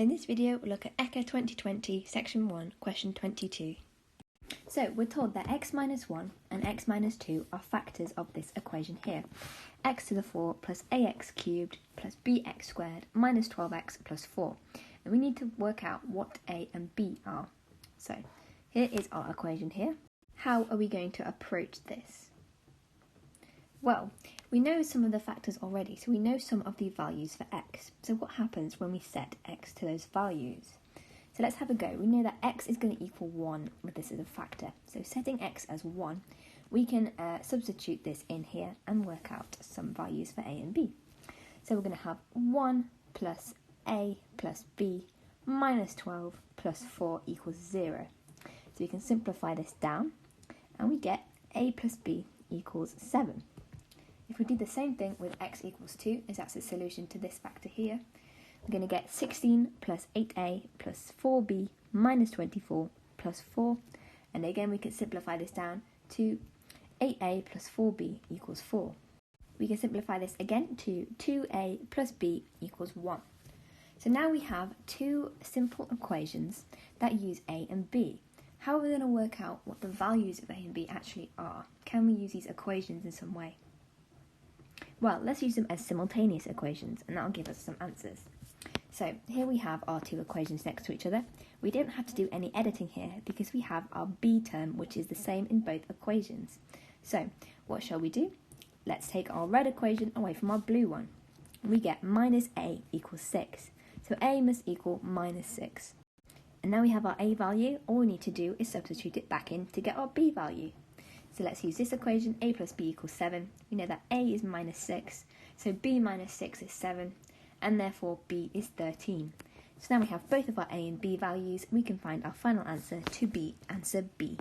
In this video, we'll look at ECAA 2020, Section 1, Question 22. So, we're told that x minus 1 and x minus 2 are factors of this equation here. X to the 4 plus ax cubed plus bx squared minus 12x plus 4. And we need to work out what a and b are. So, here is our equation here. How are we going to approach this? Well, we know some of the factors already, so we know some of the values for x. So what happens when we set x to those values? So let's have a go. We know that x is going to equal 1 with this as a factor. So setting x as 1, we can substitute this in here and work out some values for a and b. So we're going to have 1 plus a plus b minus 12 plus 4 equals 0. So we can simplify this down and we get a plus b equals 7. If we do the same thing with x equals 2, as that's the solution to this factor here, we're going to get 16 plus 8a plus 4b minus 24 plus 4. And again, we can simplify this down to 8a plus 4b equals 4. We can simplify this again to 2a plus b equals 1. So now we have two simple equations that use a and b. How are we going to work out what the values of a and b actually are? Can we use these equations in some way? Well, let's use them as simultaneous equations, and that'll give us some answers. So here we have our two equations next to each other. We don't have to do any editing here because we have our b term, which is the same in both equations. So what shall we do? Let's take our red equation away from our blue one. We get minus a equals 6. So a must equal minus 6. And now we have our a value. All we need to do is substitute it back in to get our b value. So let's use this equation, a plus b equals 7. We know that a is minus 6, so b minus 6 is 7, and therefore b is 13. So now we have both of our a and b values, we can find our final answer to be answer B.